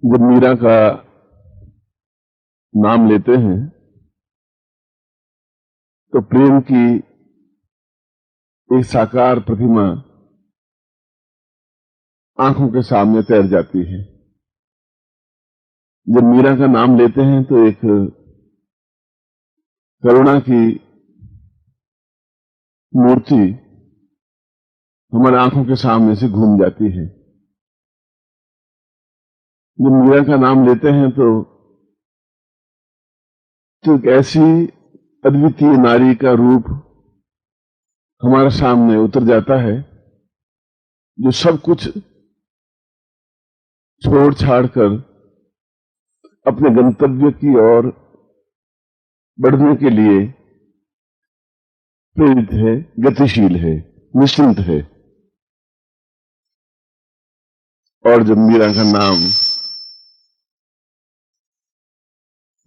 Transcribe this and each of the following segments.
जब मीरा का नाम लेते हैं तो प्रेम की एक साकार प्रतिमा आंखों के सामने तैर जाती है। जब मीरा का नाम लेते हैं तो एक करुणा की मूर्ति हमारे आंखों के सामने से घूम जाती है। जब मीरा का नाम लेते हैं तो एक ऐसी अद्वितीय नारी का रूप हमारे सामने उतर जाता है जो सब कुछ छोड़ छाड़ कर अपने गंतव्य की ओर बढ़ने के लिए प्रेरित है, गतिशील है, निश्चिंत है। और जब मीरा का नाम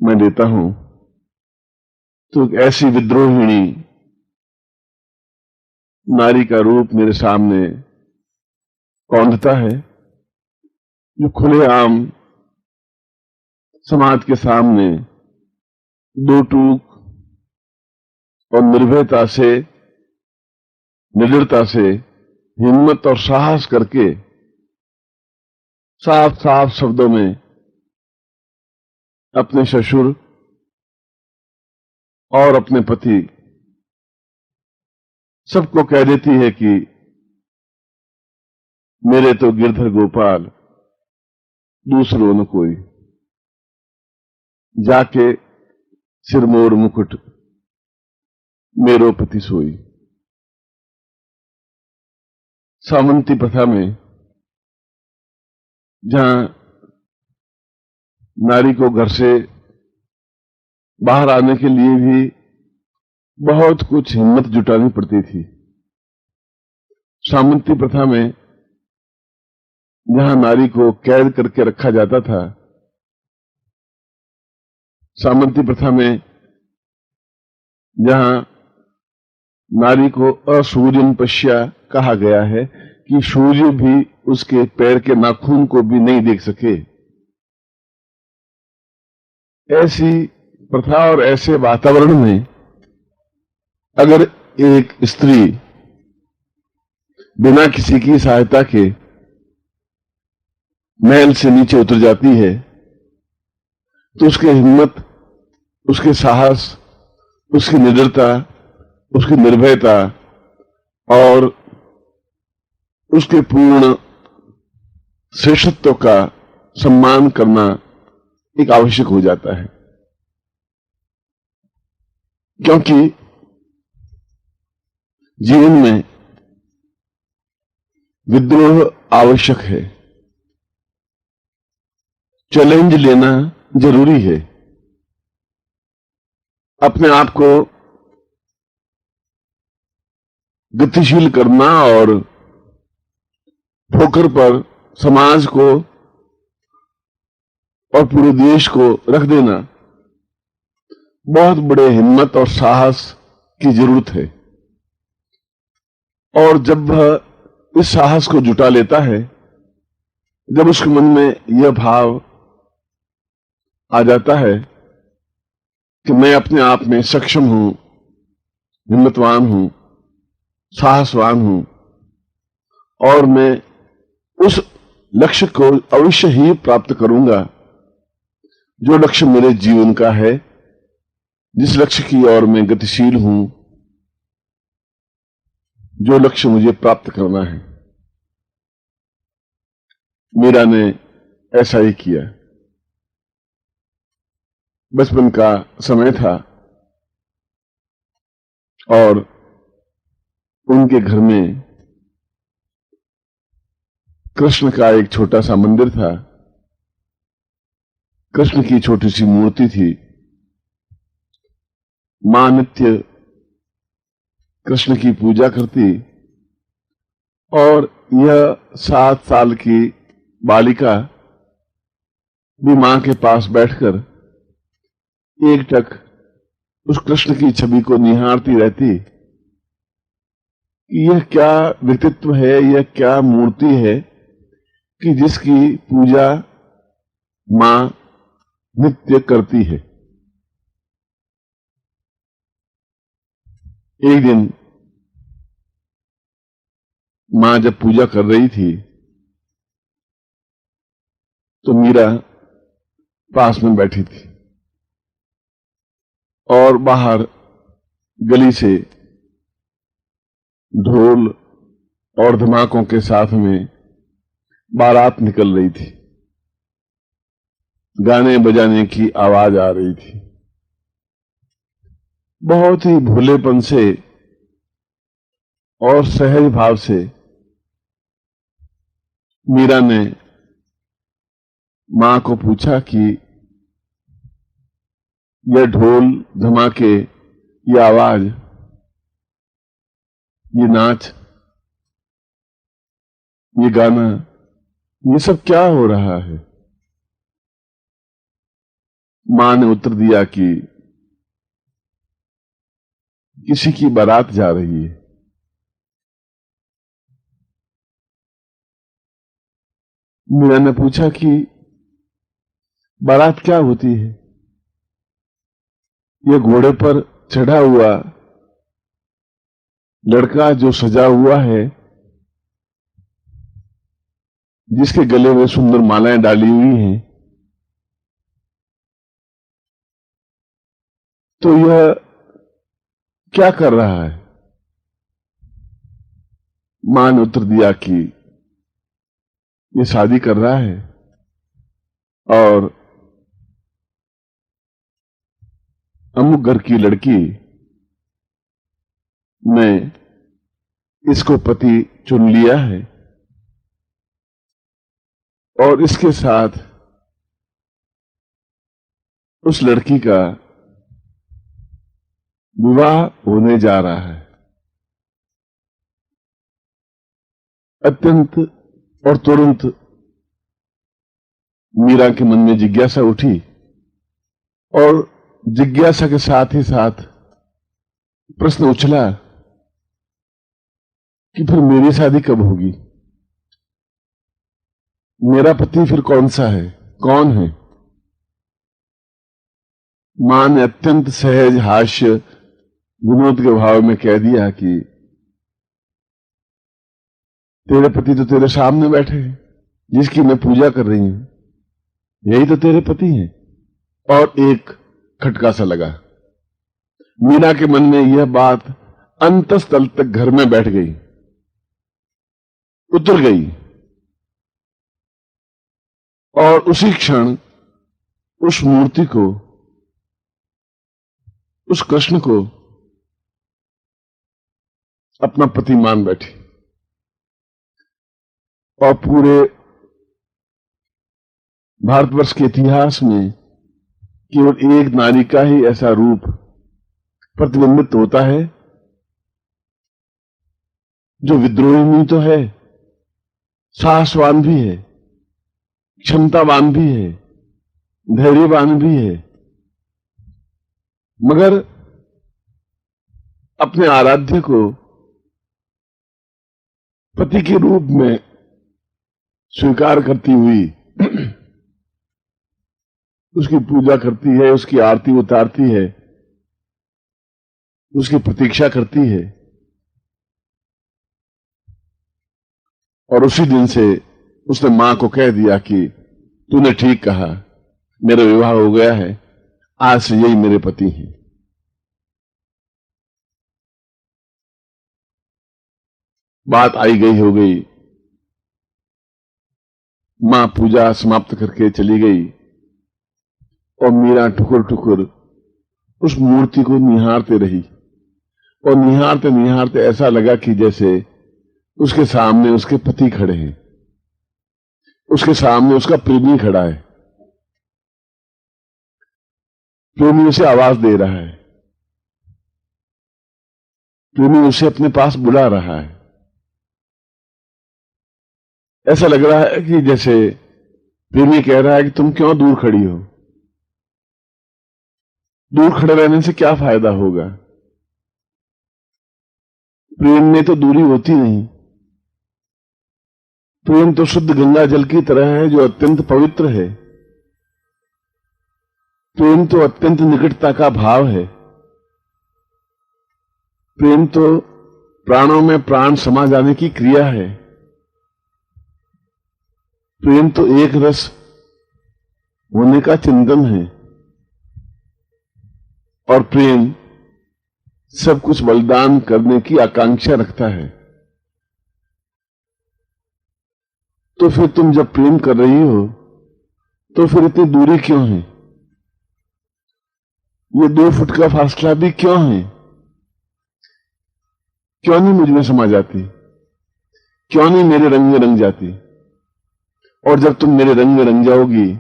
मैं लेता हूं तो एक ऐसी विद्रोहिणी नारी का रूप मेरे सामने कौंधता है जो खुलेआम समाज के सामने दो टूक और निर्भयता से, निडरता से, हिम्मत और साहस करके साफ साफ शब्दों में अपने ससुर और अपने पति सबको कह देती है कि मेरे तो गिरधर गोपाल, दूसरों न कोई, जाके सिरमोर मुकुट मेरो पति सोई। सामंती प्रथा में जहां नारी को घर से बाहर आने के लिए भी बहुत कुछ हिम्मत जुटानी पड़ती थी, सामंती प्रथा में जहां नारी को कैद करके रखा जाता था, सामंती प्रथा में जहां नारी को असूर्यम पश्या कहा गया है कि सूर्य भी उसके पैर के नाखून को भी नहीं देख सके, ऐसी प्रथा और ऐसे वातावरण में अगर एक स्त्री बिना किसी की सहायता के महल से नीचे उतर जाती है तो उसकी हिम्मत, उसके साहस, उसकी निडरता, उसकी निर्भयता और उसके पूर्ण श्रेष्ठत्व का सम्मान करना एक आवश्यक हो जाता है, क्योंकि जीवन में विद्रोह आवश्यक है, चैलेंज लेना जरूरी है। अपने आप को गतिशील करना और ठोकर पर समाज को और पूरे देश को रख देना बहुत बड़े हिम्मत और साहस की जरूरत है। और जब वह इस साहस को जुटा लेता है, जब उसके मन में यह भाव आ जाता है कि मैं अपने आप में सक्षम हूं, हिम्मतवान हूं, साहसवान हूं और मैं उस लक्ष्य को अवश्य ही प्राप्त करूंगा जो लक्ष्य मेरे जीवन का है, जिस लक्ष्य की ओर मैं गतिशील हूं, जो लक्ष्य मुझे प्राप्त करना है। मीरा ने ऐसा ही किया। बचपन का समय था और उनके घर में कृष्ण का एक छोटा सा मंदिर था। कृष्ण की छोटी सी मूर्ति थी। मां नित्य कृष्ण की पूजा करती और यह 7 साल की बालिका भी मां के पास बैठकर एकटक उस कृष्ण की छवि को निहारती रहती कि यह क्या व्यक्तित्व है, यह क्या मूर्ति है कि जिसकी पूजा मां नित्य करती है। एक दिन मां जब पूजा कर रही थी तो मीरा पास में बैठी थी और बाहर गली से ढोल और धमाकों के साथ में बारात निकल रही थी। गाने बजाने की आवाज आ रही थी। बहुत ही भोलेपन से और सहज भाव से मीरा ने मां को पूछा कि यह ढोल धमाके, ये आवाज, ये नाच, ये गाना, ये सब क्या हो रहा है? मां ने उत्तर दिया कि किसी की बारात जा रही है। मीरा ने पूछा कि बारात क्या होती है? ये घोड़े पर चढ़ा हुआ लड़का जो सजा हुआ है, जिसके गले में सुंदर मालाएं डाली हुई हैं, तो यह क्या कर रहा है? मां ने उत्तर दिया कि ये शादी कर रहा है और अमुक घर की लड़की ने इसको पति चुन लिया है और इसके साथ उस लड़की का विवाह होने जा रहा है। अत्यंत और तुरंत मीरा के मन में जिज्ञासा उठी और जिज्ञासा के साथ ही साथ प्रश्न उछला कि फिर मेरी शादी कब होगी? मेरा पति फिर कौन सा है, कौन है? मां ने अत्यंत सहज हास्य विनोद के भाव में कह दिया कि तेरे पति तो तेरे सामने बैठे हैं, जिसकी मैं पूजा कर रही हूं, यही तो तेरे पति हैं। और एक खटका सा लगा। मीरा के मन में यह बात अंतस्तल तक घर में बैठ गई, उतर गई और उसी क्षण उस मूर्ति को, उस कृष्ण को अपना पति मान बैठी। और पूरे भारतवर्ष के इतिहास में केवल एक नारी का ही ऐसा रूप प्रतिबिंबित होता है जो विद्रोहिणी तो है, साहसवान भी है, क्षमतावान भी है, धैर्यवान भी है, मगर अपने आराध्य को पति के रूप में स्वीकार करती हुई उसकी पूजा करती है, उसकी आरती उतारती है, उसकी प्रतीक्षा करती है। और उसी दिन से उसने मां को कह दिया कि तूने ठीक कहा, मेरा विवाह हो गया है, आज से यही मेरे पति हैं। बात आई गई हो गई। मां पूजा समाप्त करके चली गई और मीरा ठुकुर ठुकुर उस मूर्ति को निहारते रही। और निहारते निहारते ऐसा लगा कि जैसे उसके सामने उसके पति खड़े हैं, उसके सामने उसका प्रेमी खड़ा है। प्रेमी उसे आवाज दे रहा है, प्रेमी उसे अपने पास बुला रहा है। ऐसा लग रहा है कि जैसे प्रेमी कह रहा है कि तुम क्यों दूर खड़ी हो, दूर खड़े रहने से क्या फायदा होगा, प्रेम में तो दूरी होती नहीं। प्रेम तो शुद्ध गंगा जल की तरह है जो अत्यंत पवित्र है, प्रेम तो अत्यंत निकटता का भाव है। प्रेम तो प्राणों में प्राण समा जाने की क्रिया है। प्रेम तो एक रस होने का चिंतन है। और प्रेम सब कुछ बलिदान करने की आकांक्षा रखता है। तो फिर तुम जब प्रेम कर रही हो तो फिर इतनी दूरी क्यों है? ये 2 फुट का फासला भी क्यों है? क्यों नहीं मुझ में समा जाती? क्यों नहीं मेरे रंग में रंग जाती? और जब तुम मेरे रंग में रंग जाओगी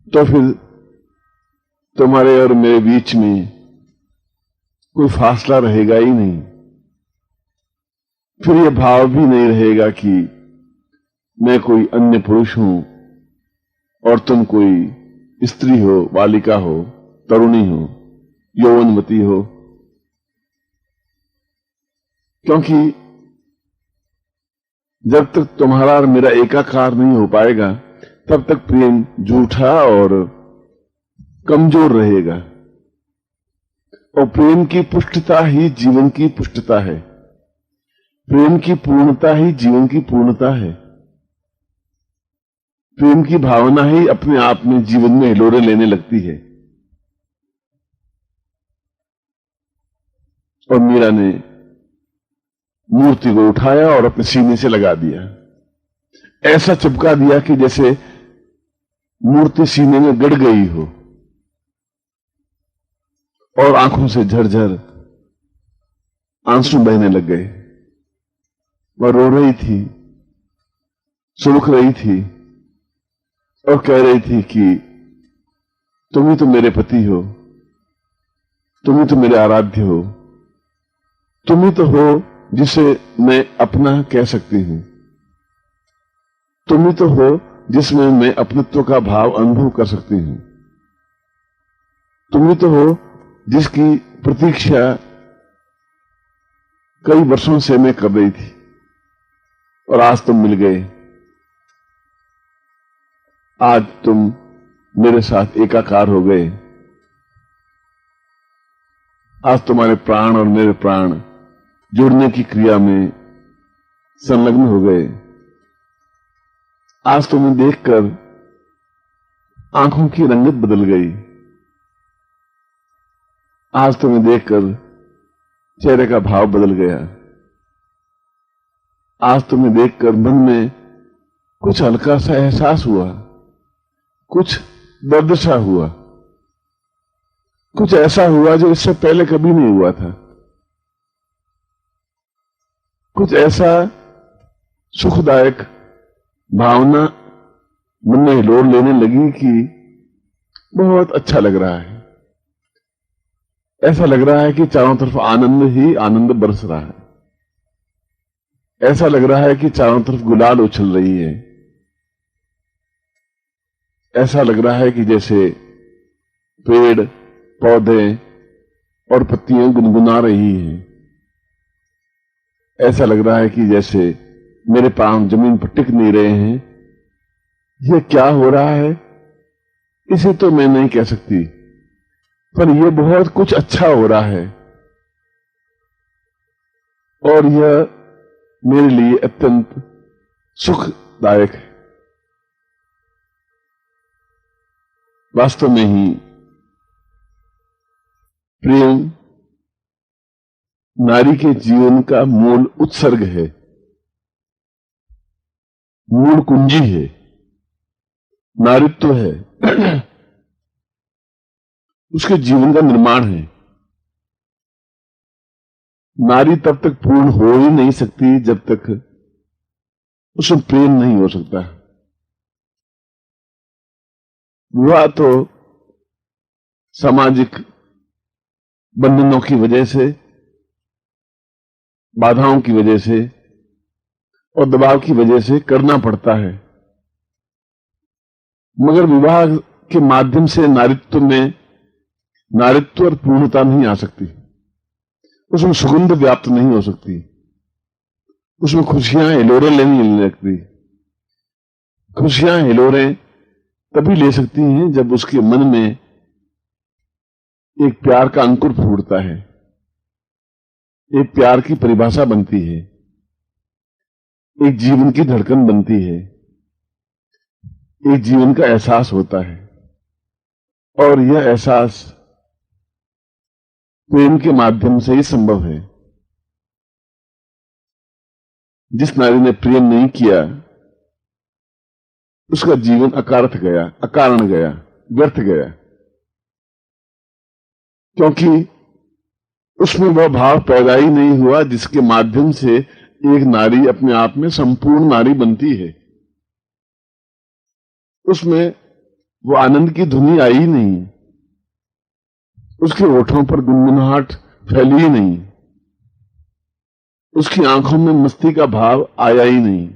तो फिर तुम्हारे और मेरे बीच में कोई फासला रहेगा ही नहीं। फिर यह भाव भी नहीं रहेगा कि मैं कोई अन्य पुरुष हूं और तुम कोई स्त्री हो, बालिका हो, तरुणी हो, यौवनवती हो। क्योंकि जब तक तुम्हारा और मेरा एकाकार नहीं हो पाएगा तब तक प्रेम झूठा और कमजोर रहेगा। और प्रेम की पुष्टता ही जीवन की पुष्टता है। प्रेम की पूर्णता ही जीवन की पूर्णता है। प्रेम की भावना ही अपने आप में जीवन में हिलोरे लेने लगती है। और मीरा ने मूर्ति को उठाया और अपने सीने से लगा दिया। ऐसा चिपका दिया कि जैसे मूर्ति सीने में गड़ गई हो और आंखों से झरझर आंसू बहने लग गए। वह रो रही थी, सुलख रही थी और कह रही थी कि तुम ही तो मेरे पति हो, तुम ही तो मेरे आराध्य हो, तुम ही तो हो जिसे मैं अपना कह सकती हूं, तुम ही तो हो जिसमें मैं अपनत्व का भाव अनुभव कर सकती हूं, तुम ही तो हो जिसकी प्रतीक्षा कई वर्षों से मैं कर रही थी और आज तुम मिल गए। आज तुम मेरे साथ एकाकार हो गए। आज तुम्हारे प्राण और मेरे प्राण जुड़ने की क्रिया में संलग्न हो गए। आज तुम्हें देखकर आंखों की रंगत बदल गई। आज तुम्हें देखकर चेहरे का भाव बदल गया। आज तुम्हें देखकर मन में कुछ हल्का सा एहसास हुआ, कुछ दर्द सा हुआ, कुछ ऐसा हुआ जो इससे पहले कभी नहीं हुआ था। कुछ ऐसा सुखदायक भावना मन में हिलोर लेने लगी कि बहुत अच्छा लग रहा है। ऐसा लग रहा है कि चारों तरफ आनंद ही आनंद बरस रहा है। ऐसा लग रहा है कि चारों तरफ गुलाल उछल रही है। ऐसा लग रहा है कि जैसे पेड़, पौधे और पत्तियां गुनगुना रही हैं। ऐसा लग रहा है कि जैसे मेरे पांव जमीन पर टिक नहीं रहे हैं। यह क्या हो रहा है इसे तो मैं नहीं कह सकती, पर यह बहुत कुछ अच्छा हो रहा है और यह मेरे लिए अत्यंत सुखदायक है। वास्तव में ही प्रेम नारी के जीवन का मूल उत्सर्ग है, मूल कुंजी है, नारित्व है, उसके जीवन का निर्माण है। नारी तब तक पूर्ण हो ही नहीं सकती जब तक उसमें प्रेम नहीं हो सकता। विवाह तो सामाजिक बंधनों की वजह से, बाधाओं की वजह से और दबाव की वजह से करना पड़ता है, मगर विवाह के माध्यम से नारित्व में नारित्व और पूर्णता नहीं आ सकती। उसमें सुगंध व्याप्त नहीं हो सकती। उसमें खुशियां हिलोरें लेने लगती। खुशियां हिलोरें तभी ले सकती हैं जब उसके मन में एक प्यार का अंकुर फूटता है, एक प्यार की परिभाषा बनती है, एक जीवन की धड़कन बनती है, एक जीवन का एहसास होता है। और यह एहसास प्रेम के माध्यम से ही संभव है। जिस नारी ने प्रेम नहीं किया उसका जीवन अकारथ गया, अकारण गया, व्यर्थ गया, क्योंकि उसमें वह भाव पैदा ही नहीं हुआ जिसके माध्यम से एक नारी अपने आप में संपूर्ण नारी बनती है। उसमें वो आनंद की धुनी आई ही नहीं, उसके होठों पर गुनगुनाहट फैली ही नहीं, उसकी आंखों में मस्ती का भाव आया ही नहीं।